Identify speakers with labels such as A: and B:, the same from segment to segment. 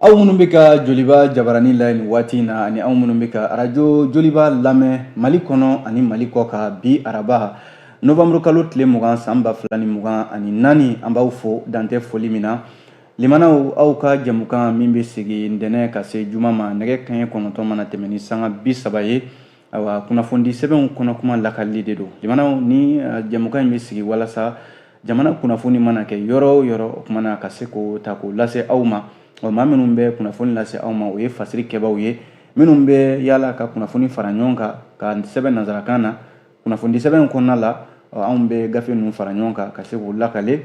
A: aw minnu bɛ ka Joliba Jabarani la nin waati in na ani aw minnu bɛ ka radio Joliba lamɛn Mali kɔnɔ ani Mali kɔ kan bi araba novembre kalo tile 20 san 2024 an b'aw fo dantɛ foli min na limanaw aw ka jamukan min bɛ sigi ntɛnɛn ka se juma ma nɛgɛ kanɲɛ 9 mana tɛmɛ ni sanga 30 ye awa kunnafoni sɛbɛnw kɔnɔ kuma lakalili de don limanaw ni jamukan in bɛ sigi walasa jamana kunnafoni mana kɛ yɔrɔ o yɔrɔ o kumana ka se k'o ta k'o lase aw ma maa minnu bɛ kunnafoni lase aw ma o ye fasiri kɛbaw ye minnu bɛ yaala ka kunnafoni fara ɲɔgɔn kan ka sɛbɛn nanzarakan na kunnafoni sɛbɛn kɔnɔna la anw bɛ gafe ninnu fara ɲɔgɔn kan ka se k'o lakale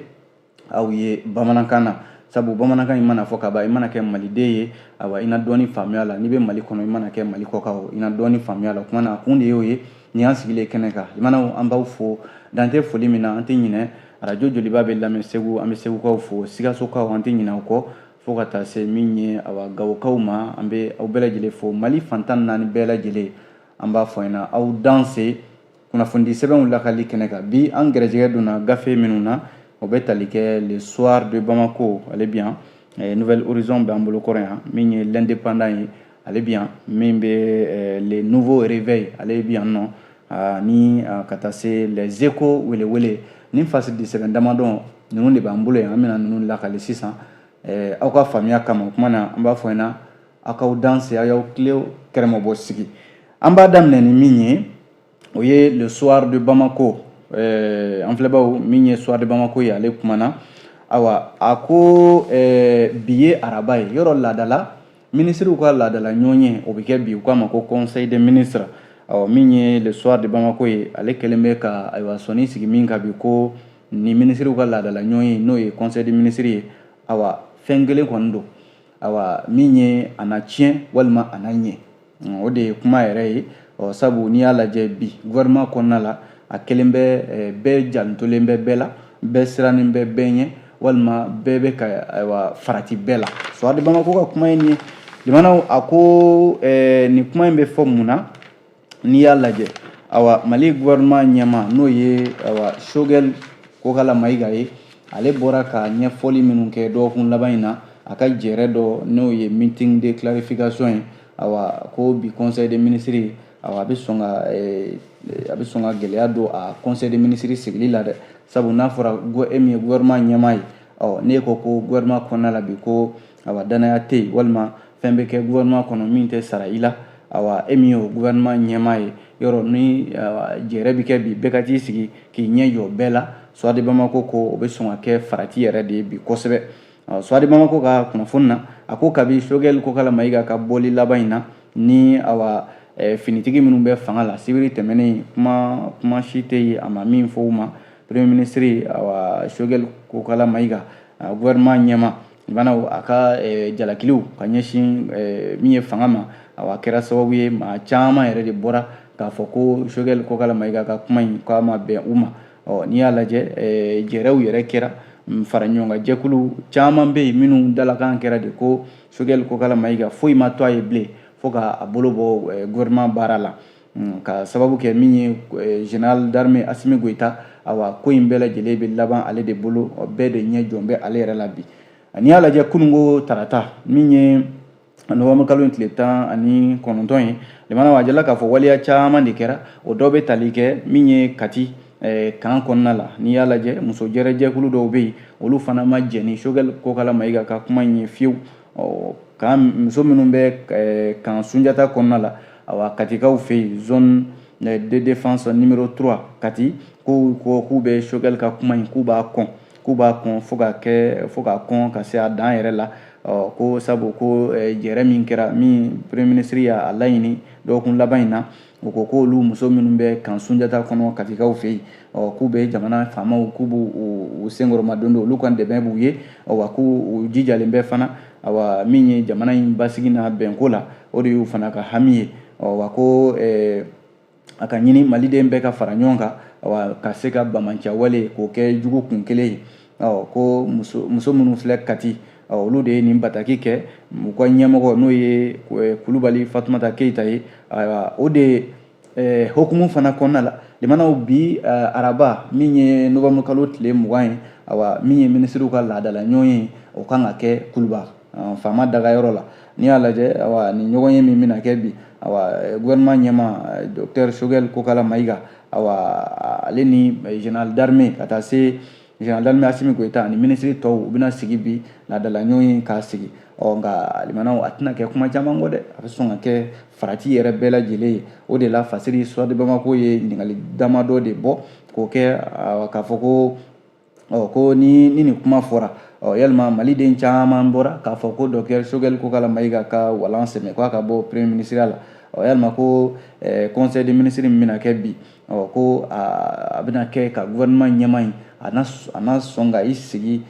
A: aw ye bamanankan na sabu bamanankan in mana fɔ ka ban i mana kɛ maliden ye awa i na dɔɔni faamuya la n'i bɛ Mali kɔnɔ i mana kɛ Mali kɔkan i na dɔɔni faamuya la o kumana a kun de y'o ye nin y'an sigilen kɛnɛ kan limanaw an b'aw fo dantɛ foli min na an tɛ ɲinɛ radio Joliba bɛ lamɛn Segu an bɛ Segukaw fo Sikasokaw an tɛ ɲinɛ o kɔ fo ka taa se min ye awa Gawokaw ma an bɛ aw bɛɛ lajɛlen fo Mali fantan 4 bɛɛ lajɛlen an b'a fɔ ɲɛna aw danse kunnafoni sɛbɛnw lakali kɛnɛ kan bi an gɛrɛjɛgɛ donna gafe minnu na o bɛ tali kɛ le soir de Bamako ale bi yan Nouvelle Horizon b'an bolo kɔrɔ yan min ye l'indépendant ye ale bi yan min bɛ le nouveau réveil ale bi yan nɔ ni ka taa se les échos welewele ni fasidi sɛbɛn damadɔ ninnu de b'an bolo yan an bɛna ninnu lakali sisan aw ka faamuya kama o kuma na an b'a fɔ ɲɛna aw k'aw danse aw y'aw tile kɛrɛmabɔ sigi an b'a daminɛ ni min ye o ye le soir de Bamako an filɛbaw min ye soir de Bamako ye ale kumana awa a ko bi ye araba ye yɔrɔ laadala ministrew ka laadala ɲɔgɔn o bɛ kɛ bi u k'a ma ko conseil des ministres min ye le soir de Bamako ye ale kɛlen bɛ ka ayiwa sɔnni sigi min ka bi ko ni ministrew ka laadala ɲɔgɔn n'o ye conseil des ministres ye awa fɛn kelen kɔni don awa min ye a na tiɲɛ walima a na ɲɛ o de ye kuma yɛrɛ ye sabu n'i y'a lajɛ bi gouvernement kɔnɔna la a kelen bɛ bɛɛ jantolen bɛ bɛɛ la bɛɛ sirannen bɛ bɛɛ ɲɛ walima bɛɛ bɛ ka ayiwa farati bɛɛ la soir de Bamako ka kuma ye nin ye limanaw a ko nin kuma in bɛ fɔ mun na n'i y'a lajɛ awa Mali gouvernement ɲɛma n'o ye awa Choguel Kokala Mayiga ye ale bɔra ka ɲɛfɔli minnu kɛ dɔgɔkun laban in na a ka jɛrɛ dɔ n'o ye meeting de clarification ye awa ko bi conseil des ministres awa a bɛ sɔn ka gɛlɛya don a conseil des ministres sigili la dɛ sabu n'a fɔra min ye gouvernement ɲɛma ye ne ko gouvernement kɔnɔna la bi ko awa danaya tɛ yen walima fɛn bɛ kɛ gouvernement kɔnɔ min tɛ sara i la awa min ye o gouvernement ɲɛma ye yɔrɔ ni jɛrɛ bɛ kɛ bi bɛɛ ka t'i sigi k'i ɲɛ jɔ bɛɛ la soir de Bamako ko o bɛ sɔn ka kɛ farati yɛrɛ de ye bi kosɛbɛ soir de Bamako ka kunnafoni na a ko kabi Choguel Kokala Mayiga ka bɔli laban in na ni awa finitigi minnu bɛ fanga la sibiri tɛmɛnen kuma si tɛ yen a ma min fɔ u ma premier ministre awa Choguel Kokala Mayiga gouvernement ɲɛma banaw a ka jalakiliw ka ɲɛsin min ye fanga ma awa kɛra sababu ye maa caman yɛrɛ de bɔra k'a fɔ ko Choguel Kokala Mayiga ka kuma in k'a ma bɛn u ma n'i y'a lajɛ jɛrɛw yɛrɛ kɛra fara ɲɔgɔn kan jɛkulu caman bɛ yen minnu dalakan kɛra de ko Choguel Kokala Mayiga foyi ma to a ye bilen fo k'a bolo bɔ gouvernement baara la ka sababu kɛ min ye général d'armée Assimi Goïta awa ko in bɛɛ lajɛlen bɛ laban ale de bolo bɛɛ de ɲɛ jɔn bɛ ale yɛrɛ la bi n'i y'a lajɛ kununko tarata min ye novembre kalo in tile 19 ye limanaw a jala k'a fɔ waleya caman de kɛra o dɔ bɛ tali kɛ min ye Kati kan kɔnɔna la n'i y'a lajɛ muso jɛrɛjɛkulu dɔw bɛ yen olu fana ma jɛn ni Choguel Kokala Mayiga ka kuma in ye fiyewu kan muso minnu bɛ kan Sunjata kɔnɔna la awa Katikaw fɛ yen zone de défense numéro 3 Kati k'u bɛ Choguel ka kuma in k'u b'a kɔn fo ka kɔn ka se a dan yɛrɛ la ko sabu ko jɛrɛ min kɛra min premier ministre y'a laɲini dɔgɔkun laban in na o ko k'olu muso minnu bɛ kan Sunjata kɔnɔ Katikaw fɛ yen k'u bɛ jamana faamaw k'u b'u senkɔrɔma don dɔ olu ka dɛmɛ b'u ye wa k'u jijalen bɛ fana awa min ye jamana in basigi n'a bɛnko la o de y'u fana ka hami ye wa ko a ka ɲini maliden bɛɛ ka fara ɲɔgɔn kan awa ka se ka bamanciya wale k'o kɛ jugu kun kelen ye ko muso minnu filɛ Kati olu de ye nin bataki kɛ u ka ɲɛmɔgɔ n'o ye Kulubali Fatumata Keyita ye o de hokumu fana kɔnɔna la limanaw bi araba min ye novembre kalo tile 20 ye awa min ye ministrew ka laadala ɲɔgɔn ye o kan ka kɛ Kuluba faama daga yɔrɔ la n'i y'a lajɛ awa ni ɲɔgɔn ye min bɛna kɛ bi awa gouvernement ɲɛma docteur Choguel Kokala Mayiga awa ale ni général d'armée ka taa se général d'armée Assimi Goïta ani ministre tɔw u bɛna sigi bi laadala ɲɔgɔn ye k'a sigi nka limanaw a tɛna kɛ kuma caman kɔ dɛ a bɛ sɔn ka kɛ farati yɛrɛ bɛɛ lajɛlen ye o de la Fasiri Suwadi Bamako ye ɲininkali damadɔ de bɔ k'o kɛ k'a fɔ ko ni nin kuma fɔra yalima maliden caman bɔra k'a fɔ ko docteur Choguel Kokala Mayiga ka walan sɛmɛ k'a ka bɔ premier ministre la yalima ko conseil des ministres min bɛna kɛ bi ko a bɛna kɛ ka gouvernement ɲɛma in a na sɔn ka i sigi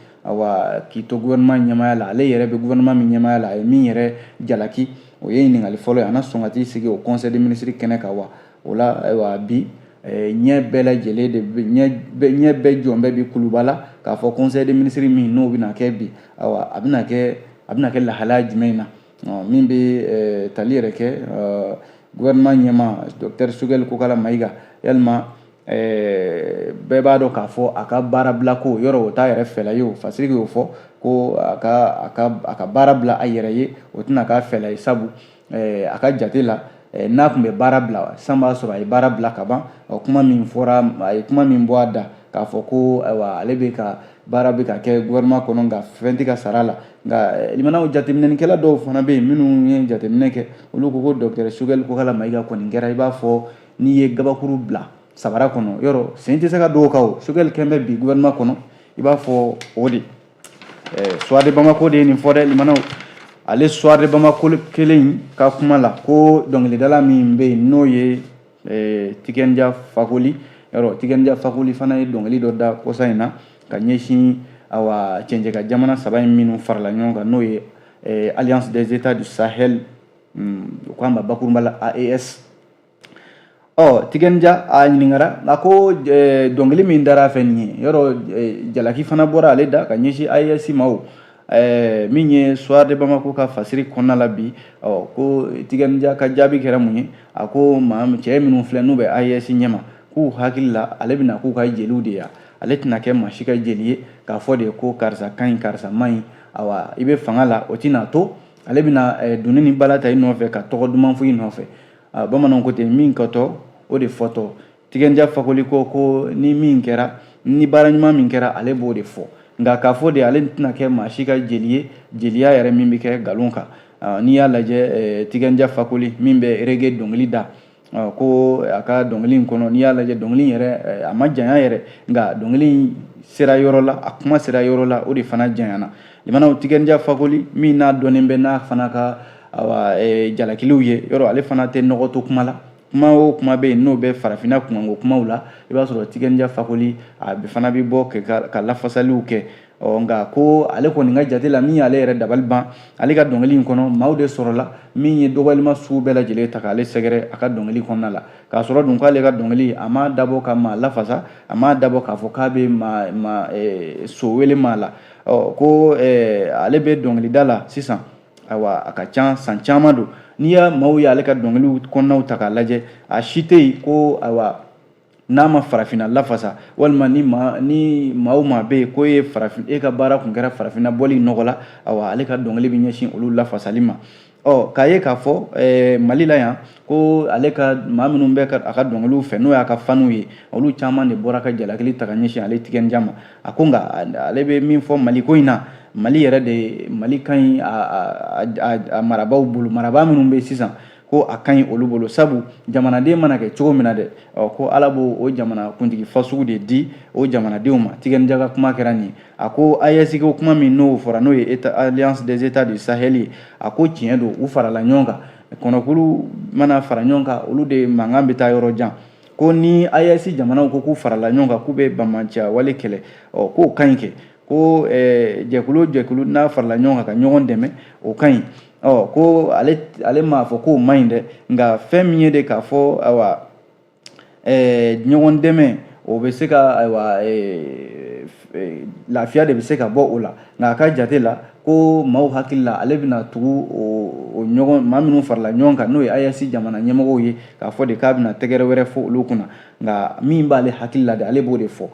A: k'i to gouvernement ɲɛmaya la ale yɛrɛ bɛ gouvernement min ɲɛmaya la a ye min yɛrɛ jalaki o ye ɲininkali fɔlɔ ye a na sɔn ka t'i sigi o conseil des ministres kɛnɛ kan wa o la bi ɲɛ bɛɛ lajɛlen de ɲɛ bɛɛ jɔn bɛɛ bi kuluba la k'a fɔ conseil des ministres min n'o bɛna kɛ bi a bɛna kɛ lahalaya jumɛn na min bɛ tali yɛrɛ kɛ gouvernement ɲɛma docteur Choguel Kokala Mayiga yalima bɛɛ b'a dɔn k'a fɔ a ka baara bila ko yɔrɔ o t'a yɛrɛ fɛla ye o Fasiri y'o fɔ ko a ka baara bila a yɛrɛ ye o tɛna k'a fɛla ye sabu a ka jate la n'a tun bɛ baara bila san b'a sɔrɔ a ye baara bila ka ban kuma min fɔra a ye kuma min bɔ a da k'a fɔ ko ale bɛ ka baara bɛ ka kɛ gouvernement kɔnɔ nka fɛn tɛ ka sara la nka limanaw jateminɛlikɛla dɔw fana bɛ yen minnu ye jateminɛ kɛ olu ko docteur Choguel Kokala Mayiga kɔni kɛra i b'a fɔ n'i ye gabakuru bila sabara kɔnɔ yɔrɔ sen tɛ se ka don o kan o Choguel kɛn bɛ bi gouvernement kɔnɔ i b'a fɔ o de Suwadi Bamako de ye nin fɔ dɛ limanaw ale Suwadi Bamako kelen in ka kuma la ko dɔnkilidala min bɛ yen n'o ye Tikenja Fakoli yɔrɔ Tikenja Fakoli fana ye dɔnkili dɔ da kɔsa in na ka ɲɛsin cɛncɛn ka jamana saba in minnu farala ɲɔgɔn kan n'o ye Alliance des États du Sahel u k'a ma bakurunba la AES Tikenja a ɲininkara a ko dɔnkili min dara fɛ nin ye yɔrɔ jalaki fana bɔra ale da ka ɲɛsin AES ma o min ye Suwadi Bamako ka fasiri kɔnɔna la bi ko Tikenja ka jaabi kɛra mun ye a ko cɛ minnu filɛ n'u bɛ AES ɲɛma k'u hakili la ale bɛna k'u ka jeliw de ye ale tɛna kɛ maa si ka jeli ye k'a fɔ de ko karisa ka ɲi karisa man ɲi i bɛ fanga la o tɛna to ale bɛna dunni ni bala ta i nɔfɛ ka tɔgɔ duman fɔ i nɔfɛ bamananw ko ten min kɛtɔ o de fɔtɔ Tikenja Fakoli ko ni min kɛra ni baara ɲuman min kɛra ale b'o de fɔ nka k'a fɔ de ale tɛna kɛ maa si ka jeli ye jeliya yɛrɛ min bɛ kɛ nkalon kan n'i y'a lajɛ Tikenja Fakoli min bɛ reggae dɔnkili da ko a ka dɔnkili in kɔnɔ n'i y'a lajɛ dɔnkili in yɛrɛ a ma janya yɛrɛ nka dɔnkili in sera yɔrɔ la a kuma sera yɔrɔ la o de fana janyana limanaw Tikenja Fakoli min n'a dɔnnen bɛ n'a fana ka jalakiliw ye yɔrɔ ale fana tɛ nɔgɔ to kuma la kuma o kuma bɛ yen n'o bɛ farafinna kunkanko kumaw la i b'a sɔrɔ Tikenja Fakoli a fana bɛ bɔ ka lafasaliw kɛ nka ko ale kɔni ka jate la min y'ale yɛrɛ dabali ban ale ka dɔnkili in kɔnɔ maaw de sɔrɔla min ye dɔgɔyalima sugu bɛɛ lajɛlen ta k'ale sɛgɛrɛ a ka dɔnkili kɔnɔna la k'a sɔrɔ dun k'ale ka dɔnkili a ma dabɔ ka maa lafasa a ma dabɔ k'a fɔ k'a bɛ so wele maa la ko ale bɛ dɔnkilida la sisan ayiwa a ka ca san caman don n'i y'a maaw ye ale ka dɔnkiliw kɔnɔnaw ta k'a lajɛ a si tɛ yen ko ayiwa n'a ma farafinna lafasa walima ni maa o maa bɛ yen ko e ka baara kun kɛra farafinna bɔli nɔgɔ la ale ka dɔnkili bɛ ɲɛsin olu lafasali ma k'a ye k'a fɔ Mali la yan ko ale ka maa minnu bɛ a ka dɔnkiliw fɛ n'o y'a ka faniw ye olu caman de bɔra ka jalakili ta ka ɲɛsin ale Tikenja ma a ko nka ale bɛ min fɔ Mali ko in na Mali yɛrɛ de Mali ka ɲi a marabaaw bolo marabaa minnu bɛ sisan ko a ka ɲi olu bolo sabu jamanaden mana kɛ cogo min na dɛ ko Ala b'o o jamana kuntigi fasugu de di o jamanadenw ma Tikenja ka kuma kɛra nin ye a ko AES ko kuma min n'o fɔra n'o ye Alliance des États du Sahel ye a ko tiɲɛ don u farala ɲɔgɔn kan kɔnɔkulu mana fara ɲɔgɔn kan olu de mankan bɛ taa yɔrɔ jan ko ni AES jamanaw ko k'u farala ɲɔgɔn kan k'u bɛ bamaciya wale kɛlɛ k'o ka ɲi kɛ ko jɛkulu n'a farala ɲɔgɔn kan ka ɲɔgɔn dɛmɛ o ka ɲi ko ale m'a fɔ k'o man ɲi dɛ nka fɛn min ye de k'a fɔ ɲɔgɔn dɛmɛ o bɛ se ka lafiya de bɛ se ka bɔ o la nka a ka jate la ko maaw hakili la ale bɛna tugu o ɲɔgɔn maa minnu farala ɲɔgɔn kan n'o ye AES jamana ɲɛmɔgɔw ye k'a fɔ de k'a bɛna tɛgɛrɛ wɛrɛ fɔ olu kunna nka min b'ale hakili la de ale b'o de fɔ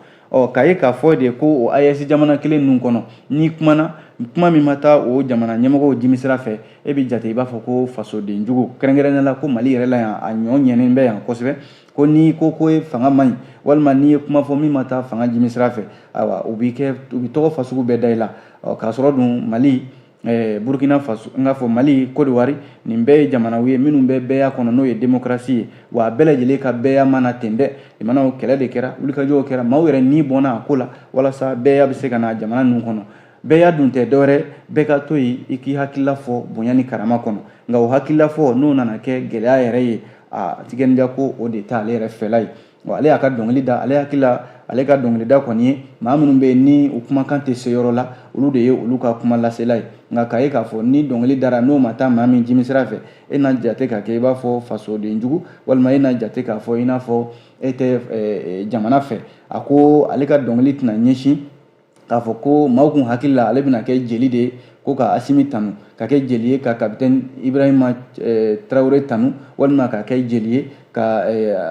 A: k'a ye k'a fɔ de ko o AES jamana kelen ninnu kɔnɔ n'i kumana kuma min ma taa o jamana ɲɛmɔgɔw jimisira fɛ e bɛ jate i b'a fɔ ko fasoden jugu kɛrɛnkɛrɛnnen la ko Mali yɛrɛ la yan a ɲɔ ɲɛnen bɛ yan kosɛbɛ ko ni ko ye fanga man ɲi walima n'i ye kuma fɔ min ma taa fanga jimisira fɛ ayiwa u bɛ tɔgɔ fasugu bɛɛ da i la k'a sɔrɔ dun Mali Burkina Faso n k'a fɔ Mali Côte d'Ivoire nin bɛɛ ye jamanaw ye minnu bɛ bɛɛya kɔnɔ n'o ye démocratie ye wa a bɛɛ lajɛlen ka bɛɛya mana ten dɛ i mana o kɛlɛ de kɛra wulikajɔw kɛra maaw yɛrɛ ni bɔnna a ko la walasa bɛɛya bɛ se ka na jamana ninnu kɔnɔ bɛɛya dun tɛ dɔwɛrɛ bɛɛ ka to yen i k'i hakilila fɔ bonya ni karama kɔnɔ nka o hakilila fɔ n'o nana kɛ gɛlɛya yɛrɛ ye a tigɛniya ko o de t'ale yɛrɛ fɛla ye wa ale y'a ka dɔnkili da ale hakilila ale ka dɔnkilida kɔni ye maa minnu bɛ yen ni u kumakan tɛ se yɔrɔ la olu de ye olu ka kuma lasela ye nka k'a ye k'a fɔ ni dɔnkili dara n'o ma taa maa min jimisira fɛ e na jate k'a kɛ i b'a fɔ fasoden jugu walima e na jate k'a fɔ i n'a fɔ e tɛ jamana fɛ a ko ale ka dɔnkili tɛna ɲɛsin k'a fɔ ko maaw kun hakili la ale bɛna kɛ jeli de ye ko ka Asimi tanu ka kɛ jeli ye ka capitaine Ibrahima Traoré tanu walima ka kɛ jeli ye ka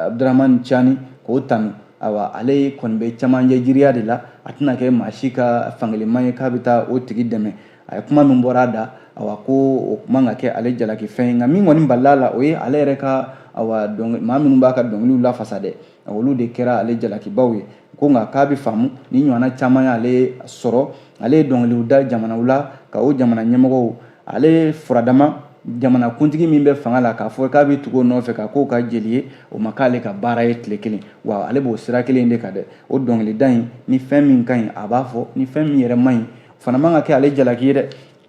A: Abdramane Tchani k'o tanu awa ale kɔni bɛ camancɛ jiriya de la a tɛna kɛ maa si ka fankeleman ye k'a bɛ taa o tigi dɛmɛ a ye kuma min bɔra a da awa ko o kuma ka kɛ ale jalaki fɛn ye nka min kɔni balila la o ye ale yɛrɛ ka awa maa minnu b'a ka dɔnkiliw lafasa dɛ olu de kɛra ale jalakibaw ye ko nka k'a bɛ faamu ni ɲɔgɔnna caman y'ale sɔrɔ ale ye dɔnkiliw da jamanaw la ka o jamana ɲɛmɔgɔw ale furadama jamana kuntigi min bɛ fanga la k'a fɔ k'a bɛ tugu o nɔfɛ ka k'o ka jeli ye o ma k'ale ka baara ye tile kelen wa ale b'o sira kelen de kan dɛ o dɔnkilida in ni fɛn min ka ɲi a b'a fɔ ni fɛn min yɛrɛ man ɲi fana man ka kɛ ale jalaki ye dɛ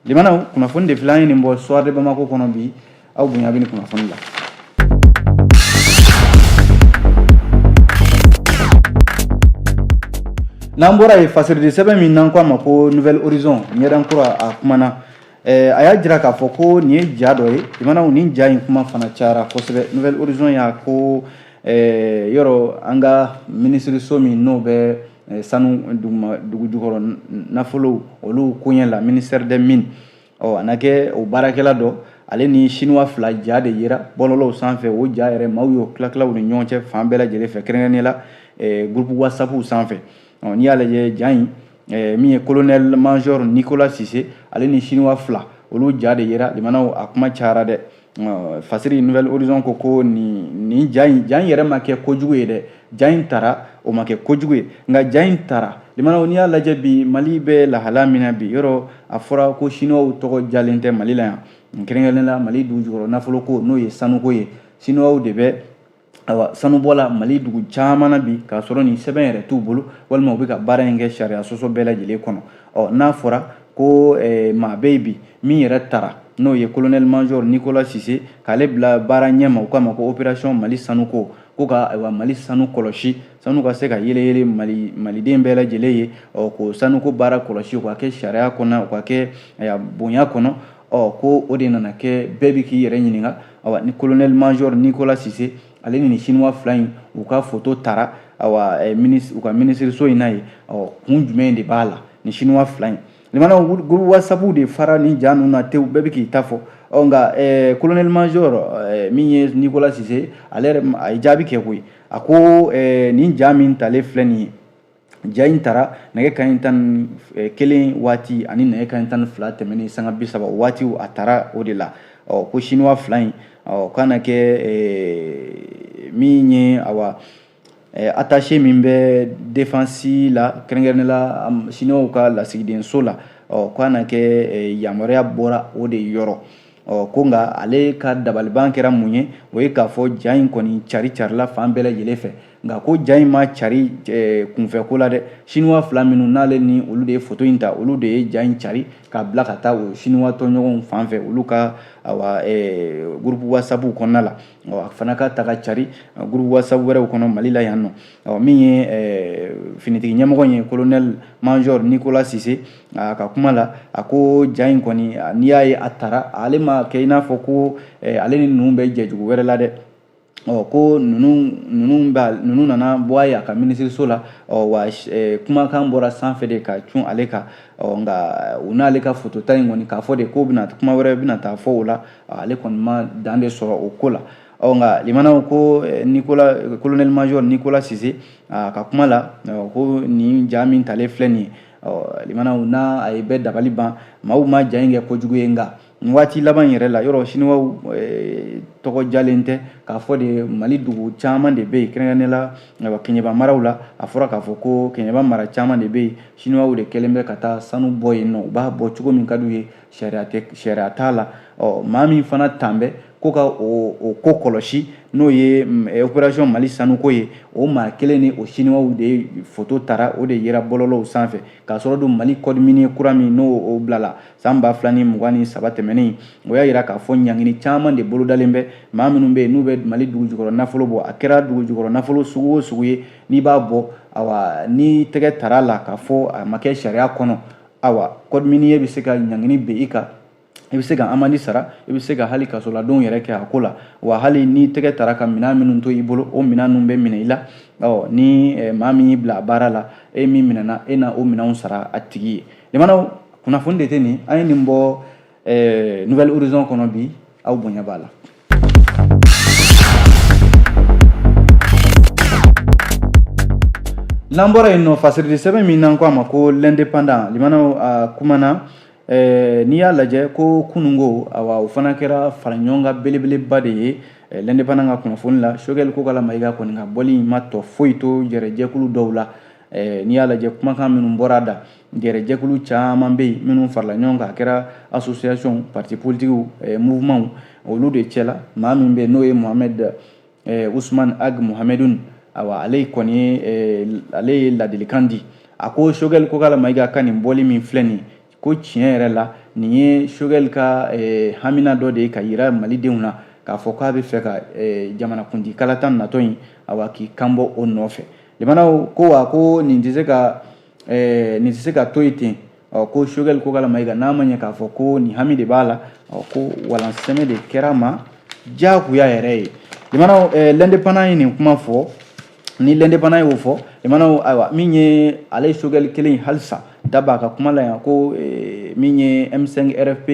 A: limanaw kunnafoni de filɛ an ye nin bɔ soir de Bamako kɔnɔ bi aw bonya bɛ nin kunnafoni la. N'an bɔra yen fasiridi sɛbɛn min n'an ko a ma ko Nouvelle Horizon ɲɛdankura a kumana a y'a jira k'a fɔ ko nin ye ja dɔ ye limanaw nin ja in kuma fana cayara kosɛbɛ Nouvelle Horizon y'a ko yɔrɔ an ka minisiriso min n'o bɛ sanu dugu jukɔrɔ nafolow olu koɲɛ la ministère des mines a na kɛ o baarakɛla dɔ ale ni chinois fila ja de yera bɔlɔlɔw sanfɛ o ja yɛrɛ maaw y'o tila u ni ɲɔgɔn cɛ fan bɛɛ lajɛlen fɛ kɛrɛnkɛrɛnnen la groupe whatsapp sanfɛ n'i y'a lajɛ ja in min ye colonel major Nicolas Cissé ale ni chinois fila olu ja de yera limanaw a kuma cayara dɛ fasiri Nouvelle Horizon ko nin ja in yɛrɛ ma kɛ kojugu ye dɛ ja in tara o ma kɛ kojugu ye nka ja in tara limanaw n'i y'a lajɛ bi Mali bɛ lahala min na bi yɔrɔ a fɔra ko chinois tɔgɔ jalen tɛ Mali la yan kɛrɛnkɛrɛnnen la Mali dugu jukɔrɔ nafolo ko n'o ye sanuko ye chinois de bɛ sanu bɔla Mali dugu caman na bi k'a sɔrɔ nin sɛbɛn yɛrɛ t'u bolo walima u bɛ ka baara in kɛ sariya sɔsɔ bɛɛ lajɛlen kɔnɔ n'a fɔra ko maa bɛ yen bi min yɛrɛ tara n'o ye colonel major Nicolas Cissé k'ale bila baara ɲɛma u k'a ma ko opération Mali sanuko ko ka Mali sanu kɔlɔsi sanu ka se ka yɛlɛyɛlɛ maliden bɛɛ lajɛlen ye ko sanuko baara kɔlɔsi o ka kɛ sariya kɔnɔ o ka kɛ bonya kɔnɔ ko o de nana kɛ bɛɛ bɛ k'i yɛrɛ ɲininka ni colonel major Nicolas Cissé ale ni chinois fila in u ka photo tara u ka minisiriso in na ye kun jumɛn de b'a la ni chinois fila in limana groupe whatsapp de fara ni ja ninnu na tew bɛɛ bɛ k'i ta fɔ nka colonel major min ye Nicolas Cissé ale yɛrɛ a ye jaabi kɛ koyi a ko nin ja min talen filɛ nin ye ja in tara nɛgɛ kanɲɛ 11 waati ani nɛgɛ kanɲɛ 12 tɛmɛnen sanga 30 waatiw a tara o de la ko chinois fila in kana kɛ min ye attaché min bɛ défense la kɛrɛnkɛrɛnnen la chinois ka lasigidenso la kana kɛ yamaruya bɔra o de yɔrɔ ko nka ale ka dabaliban kɛra mun ye o ye k'a fɔ ja in kɔni carila fan bɛɛ lajɛlen fɛ nka ko ja in ma cari kunfɛko la dɛ chinois fila minnu n'ale ni olu de ye photo in ta olu de ye ja in cari k'a bila ka taa o chinois tɔɲɔgɔnw fan fɛ olu ka groupe whatsapp kɔnɔna la a fana ka ta ka cari groupe whatsapp wɛrɛw kɔnɔ Mali la yan nɔ min ye finitigi ɲɛmɔgɔ ye colonel major Nicolas Cissé a ka kuma la a ko ja in kɔni n'i y'a ye a tara ale ma kɛ i n'a fɔ ko ale ni ninnu bɛ jɛ jugu wɛrɛ la dɛ ko ninnu nana bɔ a ye a ka minisiriso la wa kumakan bɔra sanfɛ de ka cun ale kan nka u n'ale ka photota in kɔni k'a fɔ de ko kuma wɛrɛ bɛna taa fɔ o la ale kɔni ma dan de sɔrɔ o ko la nka limanaw ko colonel major Nicolas Cissé a ka kuma la ko nin ja min talen filɛ nin ye limana na ay be dabali ban maaw ma jayenge ko jugu yenga waati laban yɛrɛ la yɔrɔ siniwaw tɔgɔ jalen tɛ k'a fɔ de mali dugu caman de bɛ yen kɛrɛnkɛrɛnnen la kɛɲɛba maraw la a fɔra k'a fɔ ko kɛɲɛba mara caman de bɛ yen siniwaw de kɛlen bɛ ka taa sanu bɔ yen nɔ u b'a bɔ cogo min ka d'u ye sariya t'a la maa min fana tan bɛ ko ka o ko kɔlɔsi n'o ye opération mali sanuko ye o maa kelen ni o siniwaw de foto tara o de yera bɔlɔlɔw sanfɛ k'a sɔrɔ don mali code minier kura min n'o o bilala san 2023 tɛmɛnen o y'a yira k'a fɔ ɲangini caman de bolodalen bɛ maa minnu bɛ yen n'u bɛ mali dugu jukɔrɔ nafolo bɔ a kɛra dugu jukɔrɔ nafolo sugu o sugu ye n'i b'a bɔ awa ni tɛgɛ tara la k'a fɔ a ma kɛ sariya kɔnɔ awa code minier bɛ se ka ɲangini ben i kan i bɛ se ka amande sara i bɛ se ka hali kasoladenw yɛrɛ kɛ a ko la wa hali ni tɛgɛ tara ka minɛn minnu to i bolo o minɛn ninnu bɛ minɛ i la ni maa min y'i bila a baara la e min minɛna e na o minɛnw sara a tigi ye limanaw kunnafoni de tɛ nin an ye nin bɔ Nouvelle Horizon kɔnɔ bi aw bonya b'a la. n'an bɔra yen nɔ fasirili sɛbɛn min n'an ko a ma ko l'indépendant limanaw a kumana n'i y'a lajɛ ko kunungo o fana kɛra faraɲɔgɔnkan belebeleba de ye l'indépendant ka kunnafoni la Choguel Kokala Mayiga kɔni ka bɔli ma tɔ foyi to yɛrɛjɛkulu dɔw la n'i y'a lajɛ kumakan minnu bɔra da yɛrɛjɛkulu caman bɛ yen minnu farala ɲɔgɔn kan a kɛra association parti politiques mouvement olu de cɛla maa min bɛ yen n'o ye Mohamed Ousmane Ag Mohamedun ale kɔni ale ye ladilikan di a ko Choguel Kokala Mayiga ka nin bɔli min filɛ nin ko tiɲɛ yɛrɛ la nin ye Choguel ka hamina dɔ de ye ka yira malidenw na k'a fɔ k'a bɛ fɛ ka jamanakuntigi kalatan natɔ in k'i kanbɔ o nɔfɛ limanaw ko nin tɛ se ka to yen ten ko Choguel Kokala Mayiga n'a ma ɲɛ k'a fɔ ko nin hami de b'a la ko walansɛmɛ de kɛra ma diyagoya yɛrɛ ye limanaw l'indépendant ye nin kuma fɔ ni l'indépendant y'o fɔ limanaw ayiwa min ye ale Choguel kelen halisa daba ka kuma la yan ko min ye M5 RFP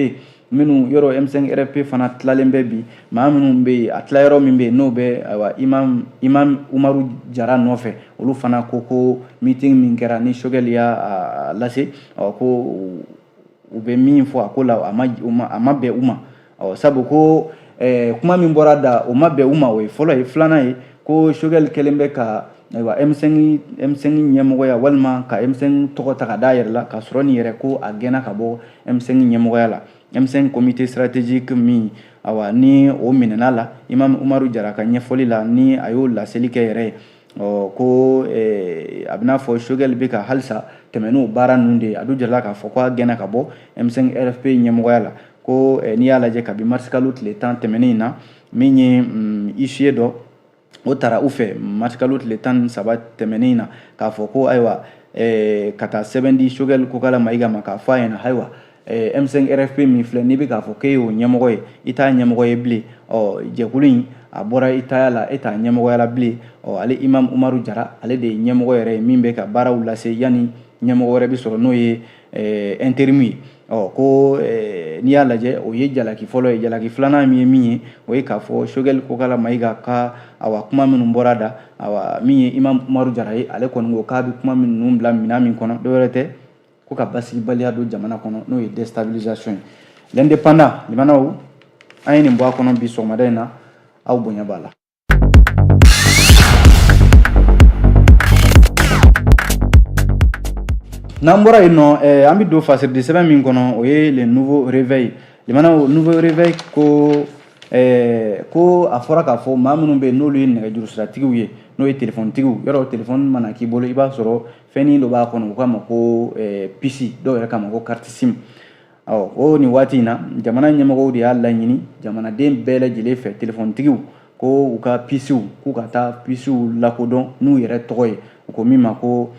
A: minnu yɔrɔ M5 RFP fana tilalen bɛ bi maa minnu bɛ yen a tila yɔrɔ min bɛ yen n'o bɛ Imam Umaru Jara nɔfɛ olu fana ko meeting min kɛra ni Choguel y'a lase ko u bɛ min fɔ a ko la a ma bɛn u ma sabu ko kuma min bɔra da o ma bɛn u ma o ye fɔlɔ ye filanan ye ko Choguel kɛlen bɛ ka M5 ɲɛmɔgɔya walima ka M5 tɔgɔ ta ka d'a yɛrɛ la ka sɔrɔ nin yɛrɛ ko a gɛnna ka bɔ M5 ɲɛmɔgɔya la M5 comité stratégique min ni o minɛna la Imam Umaru Jara ka ɲɛfɔli la ni a y'o laseli kɛ yɛrɛ ye ko a bɛna fɔ Choguel bɛ ka halisa tɛmɛ n'o baara ninnu de a dun jarala k'a fɔ ko a gɛnna ka bɔ M5 RFP ɲɛmɔgɔya la ko n'i y'a lajɛ kabi mars kalo tile 10 tɛmɛnen in na min ye issue dɔ o taara u fɛ mars kalo tile 13 tɛmɛnen in na k'a fɔ ko ayiwa ka taa sɛbɛn di Choguel Kokala Mayiga ma k'a fɔ a ɲɛna ayiwa M5 RFP min filɛ n'i bɛ k'a fɔ k'e y'o ɲɛmɔgɔ ye i t'a ɲɛmɔgɔ ye bilen jɛkulu in a bɔra i taya la e t'a ɲɛmɔgɔya la bilen ale Imam Umaru Jara ale de ye ɲɛmɔgɔ yɛrɛ ye min bɛ ka baaraw lase yanni ɲɛmɔgɔ wɛrɛ bɛ sɔrɔ n'o ye intérim ye ko n'i y'a lajɛ o ye jalaki fɔlɔ ye jalaki filanan min ye o ye k'a fɔ Choguel Kokala Mayiga ka kuma minnu bɔra da min ye Imam Umaru Jara ye ale kɔni ko k'a bɛ kuma minnu bila minɛn min kɔnɔ dɔwɛrɛ tɛ ko ka basigibaliya don jamana kɔnɔ n'o ye déstabilisation ye l'indépendant limanaw an ye nin bɔ a kɔnɔ bi sɔgɔmada in na aw bonya b'a la. n'an bɔra yen nɔ an bɛ don fasirili sɛbɛn min kɔnɔ o ye le nouveau réveil limanaw nouveau réveil ko a fɔra k'a fɔ maa minnu bɛ yen n'olu ye nɛgɛjuru siratigiw ye n'o ye téléphone-tigiw yɔrɔ téléphone mana k'i bolo i b'a sɔrɔ fɛnnin dɔ b'a kɔnɔ u k'a ma ko PC dɔw yɛrɛ k'a ma ko carte SIM o nin waati in na jamana ɲɛmɔgɔw de y'a laɲini jamanaden bɛɛ lajɛlen fɛ téléphone-tigiw ko u ka PCw k'u ka taa PCw lakodɔn n'u yɛrɛ tɔgɔ ye u ko min ma ko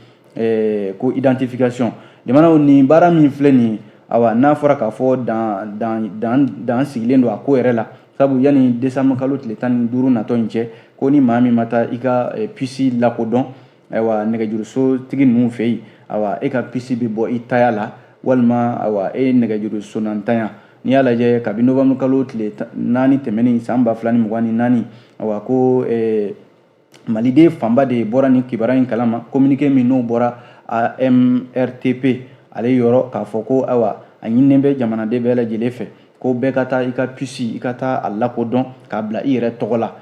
A: identification jamanaw nin baara min filɛ nin n'a fɔra k'a fɔ dan sigilen don a ko yɛrɛ la sabu yanni décembre kalo tile 15 natɔ in cɛ ko ni maa min ma taa i ka PC lakodɔn nɛgɛjurusotigi ninnu fɛ yen e ka PC bɛ bɔ i taya la walima e ye nɛgɛjuruso nantanya n'i y'a lajɛ kabi novembre kalo tile 4 tɛmɛnen san 2024 ko maliden fanba de bɔra nin kibaruya in kalama communiqué min n'o bɔra AMRTP ale yɔrɔ k'a fɔ ko ayiwa a ɲininen bɛ jamanaden bɛɛ lajɛlen fɛ ko bɛɛ ka taa i ka puce i ka taa a lakodɔn k'a bila i yɛrɛ tɔgɔ la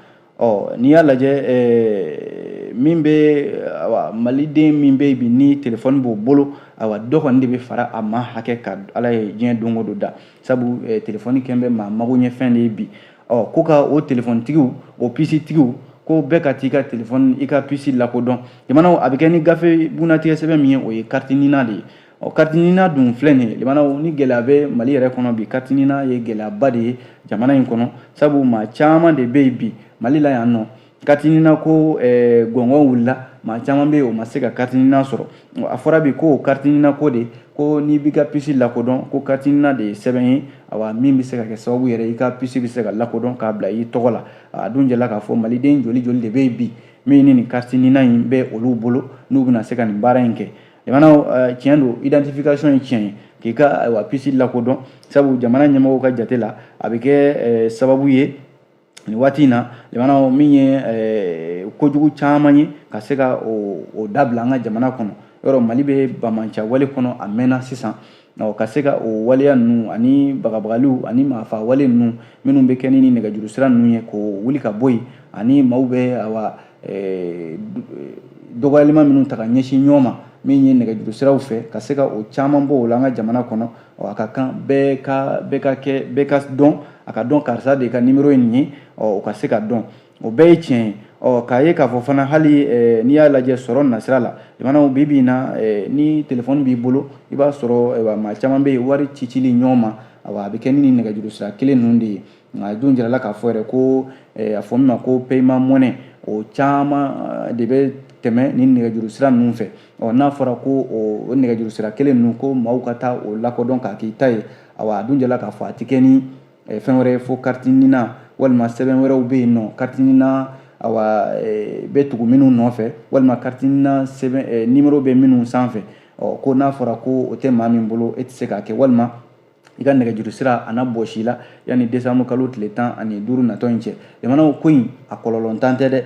A: n'i y'a lajɛ min bɛ maliden min bɛ bi ni telefɔni b'o bolo dɔ kɔni de bɛ fara a ma hakɛ ka ala ye diɲɛ don o don da sabu telefɔni kɛn bɛ maa mago ɲɛfɛn de ye bi ko ka o telefɔnitigiw o puce tigiw ko bɛɛ ka t'i ka telefɔni i ka puce lakodɔn limanaw a bɛ kɛ ni gafe bunnatigɛ sɛbɛn min ye o ye carte nina de ye carte nina dun filɛ nin ye limanaw ni gɛlɛya bɛ Mali yɛrɛ kɔnɔ bi carte nina ye gɛlɛyaba de ye jamana in kɔnɔ sabu maa caman de bɛ yen bi Mali la yan nɔ carte nina ko gɔngɔn wulila maa caman bɛ yen o ma se ka carte nina sɔrɔ a fɔra bi ko carte nina ko de ko n'i b'i ka puce lakodɔn ko carte nina de ye sɛbɛn ye min bɛ se ka kɛ sababu yɛrɛ i ka puce bɛ se ka lakodɔn k'a bila i tɔgɔ la a dun jɛla k'a fɔ maliden joli joli de bɛ yen bi min ni nin carte nina in bɛ olu bolo n'u bɛna se ka nin baara in kɛ limanaw tiɲɛ don identification ye tiɲɛ ye k'i ka puce lakodɔn sabu jamana ɲɛmɔgɔw ka jate la a bɛ kɛ sababu ye nin waati in na limanaw min ye kojugu caman ye ka se ka o dabila an ka jamana kɔnɔ yɔrɔ Mali bɛ bamaca wale kɔnɔ a mɛnna sisan ka se ka o waleya ninnu ani bagabagaliw ani maafa wale ninnu minnu bɛ kɛ ni nɛgɛjuru sira ninnu ye k'o wuli ka bɔ yen ani maaw bɛ dɔgɔyalima minnu ta ka ɲɛsin ɲɔgɔn ma min ye nɛgɛjuru siraw fɛ ka se ka o caman bɔ o la an ka jamana kɔnɔ a ka kan bɛɛ ka dɔn a ka dɔn karisa de ka numéro ye nin ye o ka se ka dɔn o bɛɛ ye tiɲɛ ye k'a ye k'a fɔ fana hali n'i y'a lajɛ sɔrɔ nasira la limanaw bi bi in na ni telefɔni b'i bolo i b'a sɔrɔ maa caman bɛ yen wari cicili ɲɔgɔn ma a bɛ kɛ ni nɛgɛjuru sira kelen ninnu de ye nka dun jirala k'a fɔ yɛrɛ ko a fɔ min ma ko paiement monnaie o caman de bɛ tɛmɛ ni nɛgɛjuru sira ninnu fɛ n'a fɔra ko o nɛgɛjuru sira kelen ninnu ko maaw ka taa o lakodɔn k'a k'i ta ye a dun jirala k'a fɔ a tɛ kɛ ni fɛn wɛrɛ fo carte nina walima sɛbɛn wɛrɛw bɛ yen nɔ carte nina bɛ tugu minnu nɔfɛ walima carte nina sɛbɛn numéro bɛ minnu sanfɛ ko n'a fɔra ko o tɛ maa min bolo e tɛ se k'a kɛ walima i ka nɛgɛjuru sira a na bɔsi la yanni décembre kalo tile 15 natɔ in cɛ limanaw ko in a kɔlɔlɔntan tɛ dɛ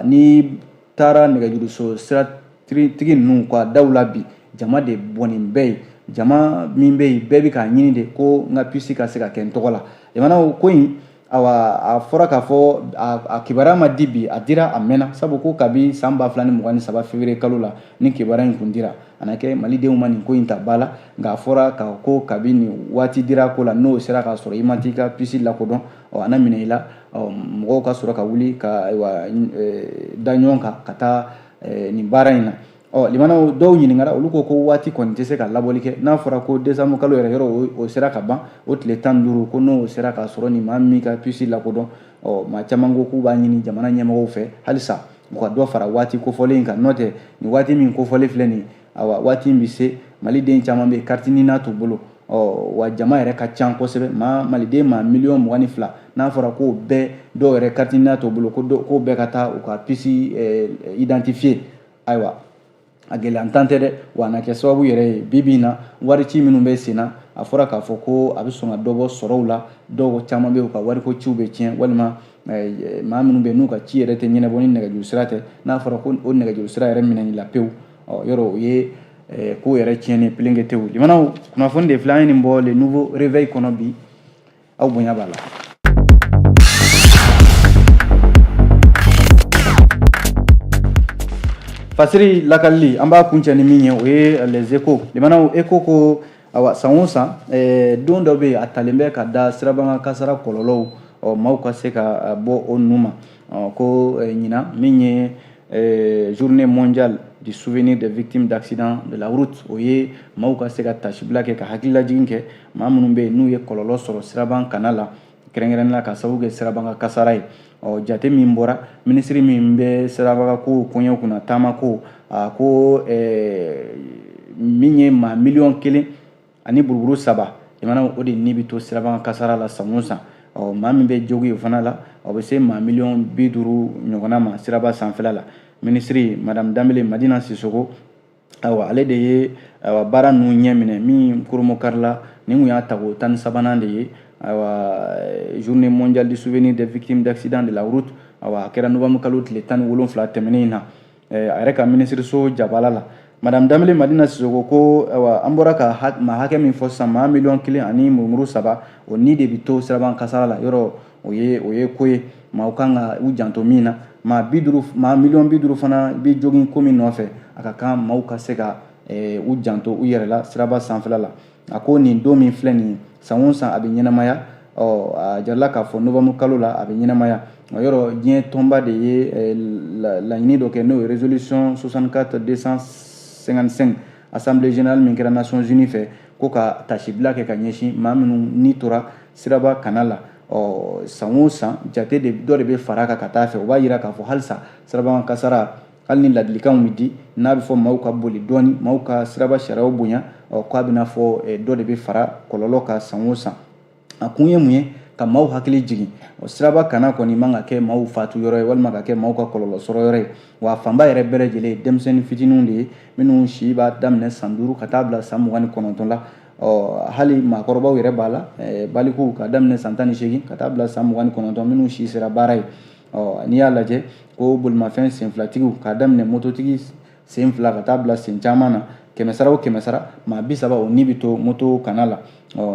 A: n'i taara nɛgɛjuru sira tigi ninnu ka daw la bi jama de bɔnnen bɛɛ ye jama min bɛ yen bɛɛ bɛ k'a ɲini de ko n ka puce ka se ka kɛ n tɔgɔ la limanaw ko in a fɔra k'a fɔ a kibaruya ma di bi a dira a mɛnna sabu ko kabi san 2023 février kalo la ni kibaruya in kun dira a na kɛ malidenw ma nin ko in ta ba la nka a fɔra ko kabi nin waati dira ko la n'o sera k'a sɔrɔ i ma t'i ka puce lakodɔn a na minɛ i la mɔgɔw ka sɔrɔ ka wuli ka da ɲɔgɔn kan ka taa nin baara in na limanaw dɔw ɲininkara olu ko waati kɔni tɛ se ka labɔli kɛ n'a fɔra ko décembre kalo yɛrɛ yɔrɔ o sera ka ban o tile 15 ko n'o sera ka sɔrɔ nin maa min ka puce lakodɔn maa caman ko k'u b'a ɲini jamana ɲɛmɔgɔw fɛ halisa u ka dɔ fara waati kofɔlen in kan n'o tɛ nin waati min kofɔlen filɛ nin waati in bɛ se maliden caman bɛ carte nina t'u bolo wa jama yɛrɛ ka ca kosɛbɛ maliden maa 22 n'a fɔra ko bɛɛ dɔw yɛrɛ carte nina t'u bolo ko bɛɛ ka taa u ka puce identifier ayiwa a gɛlɛyantan tɛ dɛ wa a na kɛ sababu yɛrɛ ye bi bi in na wari ci minnu bɛ sen na a fɔra k'a fɔ ko a bɛ sɔn ka dɔ bɔ sɔrɔw la dɔw caman bɛ yen u ka wariko ciw bɛ tiɲɛ walima maa minnu bɛ yen n'u ka ci yɛrɛ tɛ ɲɛnabɔ ni nɛgɛjuru sira tɛ n'a fɔra ko o nɛgɛjuru sira yɛrɛ minɛni la pewu yɔrɔ o ye ko yɛrɛ tiɲɛni pelenge tewu limanaw kunnafoni de filɛ an ye nin bɔ le nouveau réveil kɔnɔ bi aw bonya b'a la. Fasiri lakalili an b'a kuncɛ ni min ye o ye les échos limanaw écho ko san o san don dɔ bɛ yen a talen bɛ ka da sirabanga kasara kɔlɔlɔw maaw ka se ka bɔ o ninnu ma ko ɲina min ye journée mondiale du souvenir des victimes d'accident de la route o ye maaw ka se ka tasibila kɛ ka hakililajigin kɛ maa minnu bɛ yen n'u ye kɔlɔlɔ sɔrɔ siraban kana la kɛrɛnkɛrɛnnenya ka sababu kɛ sirabanga kasara ye jate min bɔra minisiri min bɛ sirabaga ko kɔɲɔ kunna taama ko ko min ye maa 1,000,000 ani buruburu 3 limanaw o de ni bɛ to sirabaga kasara la san o san maa min bɛ jogi o fana la o bɛ se maa 50,000,000 ɲɔgɔnna ma siraba sanfɛla la minisiri madame Dambele Madina Sisoko ale de ye baara ninnu ɲɛ minɛ min koromo karila nin kun y'a tago 13nan de ye journée mondiale du souvenir des victimes d'accident de la route a kɛra novembre kalo tile 17 tɛmɛnen na a yɛrɛ ka minisiriso jabala la madame Dambele Madina Sissoko ko an bɔra ka ma hakɛ min fɔ sisan maa miliyɔn 1 ani murumuru 3 o ni de bi to siraban kasara la yɔrɔ o ye ko ye maaw kan ka u janto min na maa miliyɔn 50 fana bi jogin ko min nɔfɛ a ka kan maaw ka se ka u janto u yɛrɛ la siraba sanfɛla la a ko nin don min filɛ nin san o san a bɛ ɲɛnamaya a jarala k'a fɔ novembre kalo la a bɛ ɲɛnamaya yɔrɔ diɲɛ tɔnba de ye laɲini dɔ kɛ n'o ye résolution 64 255 assemblée générale min kɛra nations unies fɛ ko ka tasibila kɛ ka ɲɛsin maa minnu ni tora siraba kana la san o san jate dɔ de bɛ fara kan ka taa fɛ o b'a yira k'a fɔ halisa siraba kasara hali ni ladilikanw bɛ di n'a bɛ fɔ maaw ka boli dɔɔni maaw ka siraba sariyaw bonya k'a bɛna fɔ dɔ de bɛ fara kɔlɔlɔ kan san o san a kun ye mun ye ka maaw hakili jigin siraba kana kɔni man ka kɛ maaw fatu yɔrɔ ye walima ka kɛ maaw ka kɔlɔlɔ sɔrɔ yɔrɔ ye wa fanba yɛrɛ bɛɛ lajɛlen ye denmisɛnnin fitininw de ye minnu si b'a daminɛ san 5 ka taa bila san 29 la hali maakɔrɔbaw yɛrɛ b'a la balikuw ka daminɛ san 18 ka taa bila san 29 minnu si sera baara ye n'i y'a lajɛ ko bolimafɛn senfilatigiw ka daminɛ mototigi sen 2 ka taa bila sen caman na 100 o 100 maa 30 o ni bɛ to moto kana la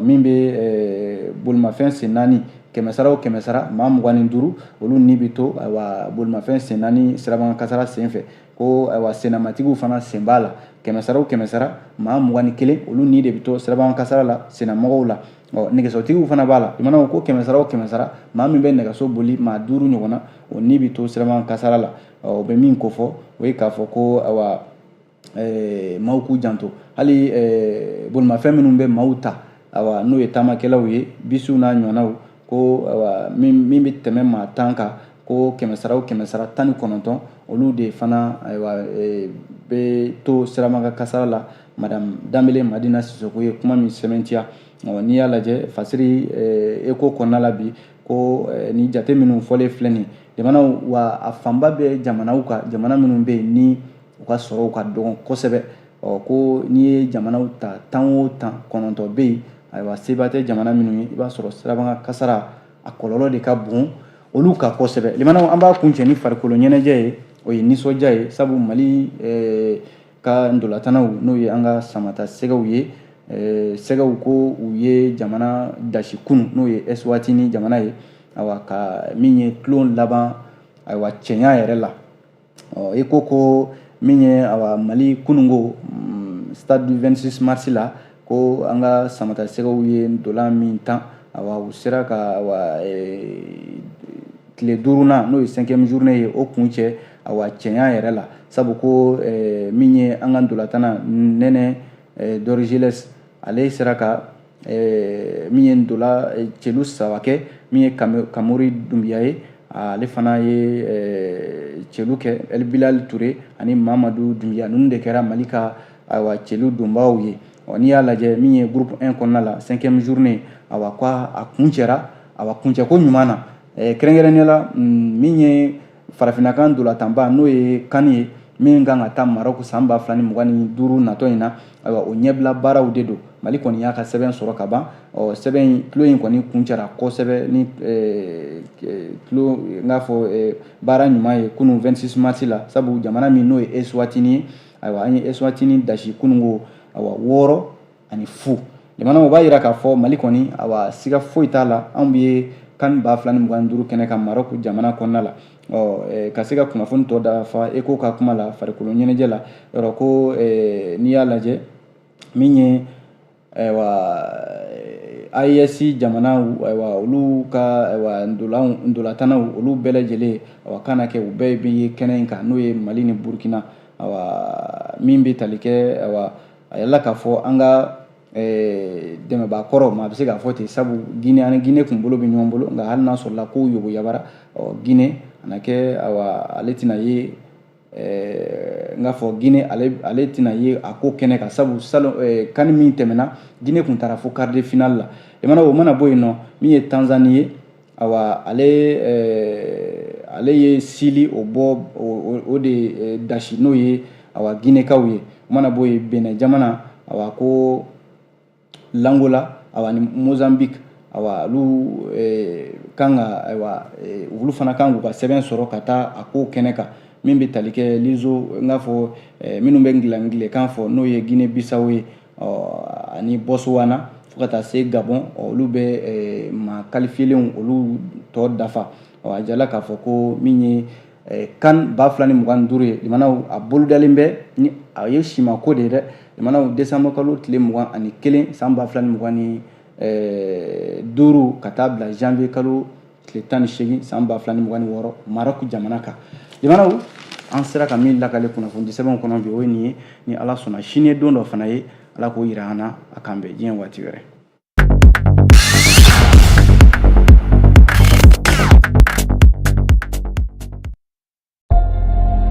A: min bɛ bolimafɛn sen 4 100 o 100 maa 25 olu ni bɛ to bolimafɛn sen 4 siraban kasara sen fɛ ko sennamatigiw fana sen b'a la 100 o 100 maa 21 olu ni de bɛ to siraban kasara la sennamɔgɔw la nɛgɛsotigiw fana b'a la i mana ko 100 o 100 maa min bɛ nɛgɛso boli maa 5 ɲɔgɔnna o ni bɛ to siraban kasara la o bɛ min ko fɔ o ye k'a fɔ ko maaw k'u janto hali bolimafɛn minnu bɛ maaw ta n'o ye taamakɛlaw ye bisiw n'a ɲɔgɔnnaw ko min bɛ tɛmɛ maa 10 kan ko 100 o 100 19 olu de fana bɛ to siraba kasara la madame Dambele Madina Sissoko ye kuma min sɛbɛntiya n'i y'a lajɛ fasiri eko kɔnɔna la bi ko ni jate minnu fɔlen filɛ nin jamanaw wa a fanba bɛ jamanaw kan jamana minnu bɛ yen ni u ka sɔrɔw ka dɔgɔn kosɛbɛ ko n'i ye jamanaw ta 10 o 10 9 bɛ yen ayiwa seba tɛ jamana minnu ye i b'a sɔrɔ siraba kasara a kɔlɔlɔ de ka bon olu ka kosɛbɛ limanaw an b'a kuncɛ ni farikolo ɲɛnajɛ ye o ye nisɔndiya ye sabu mali ka ndolatanaw n'o ye an ka samata sɛgɛw ye sɛgɛw ko u ye jamana dasi kunu n'o ye Eswatini jamana ye ayiwa ka min ye tulon laban ayiwa cɛɲa yɛrɛ la e ko min ye mali kunungo stade du 26 mars la ko an ka samata sɛgɛw ye ndolan min tan u sera ka tile 5nan n'o ye 5e journée ye o kun cɛ cɛɲa yɛrɛ la sabu ko min ye an ka ndolatana Nɛnɛ Dorgilès ale sera ka min ye ndola celu 3 kɛ min ye Kamori Dumbiya ye ale fana ye celu kɛ El Bilal Touré ani Mamadu Dumbiya ninnu de kɛra Mali ka celu donbaw ye n'i y'a lajɛ min ye groupe 1 kɔnɔna la 5e journée ko a kun cɛra kuncɛko ɲuman na kɛrɛnkɛrɛnnenya la min ye farafinnakan dolatanba n'o ye CAN ye min kan ka taa Maroc san 2025 natɔ in na o ɲɛbila baaraw de don Mali kɔni y'a ka sɛbɛn sɔrɔ ka ban sɛbɛn tulon in kɔni kun cɛra kosɛbɛ ni tulon n k'a fɔ baara ɲuman ye kunun 26 mars la sabu jamana min n'o ye Eswatini ye an ye Eswatini dasi kunungo 6 ani 0 jamanaw b'a yira k'a fɔ Mali kɔni siga foyi t'a la anw bɛ CAN 2025 kɛnɛ kan Maroc jamana kɔnɔna la ka se ka kunnafoni tɔ dafa eko ka kuma la farikolo ɲɛnajɛ la yɔrɔ ko n'i y'a lajɛ min ye AES jamanaw olu ka ndolatanaw olu bɛɛ lajɛlen kana kɛ u bɛɛ bɛ kɛnɛ in kan n'o ye Mali ni Burkina min bɛ tali kɛ a yɛlɛla k'a fɔ an ka dɛmɛbaa kɔrɔ maa bɛ se k'a fɔ ten sabu Guinée ani Guinée kun bolo bɛ ɲɔgɔn bolo nka hali n'a sɔrɔla ko yobo yabara Guinée a na kɛ ale tɛna ye n k'a fɔ Guinée ale tɛna ye a ko kɛnɛ kan sabu CAN min tɛmɛna Guinée kun taara fo quart de finale la o mana bɔ yen nɔ min ye Tanzanie ye ale ye sili o bɔ o de dasi n'o ye Guinée kaw ye o mana bɔ yen Benin jamana ko L'Angola ni Mozambique olu fana kan k'u ka sɛbɛn sɔrɔ ka taa a ko kɛnɛ kan min bɛ tali kɛ lizo n k'a fɔ minnu bɛ dilankan fɔ n'o ye Guinée Bissau ye ani Botswana fo ka taa se Gabon olu bɛ maa qualifiélenw olu tɔ dafa a jala k'a fɔ ko min ye CAN 2025 ye limanaw a bolodalen bɛ ni a ye simako de ye dɛ limanaw décembre kalo tile 21 san 2025 ka taa bila janvier kalo tile 18 san 2026 Maroc jamana kan limanaw an sera ka min lakale kunnafoni sɛbɛnw kɔnɔ bi o ye nin ye ni Ala sɔnna sini ye don dɔ fana ye Ala k'o yira an na a k'an bɛn diɲɛ waati wɛrɛ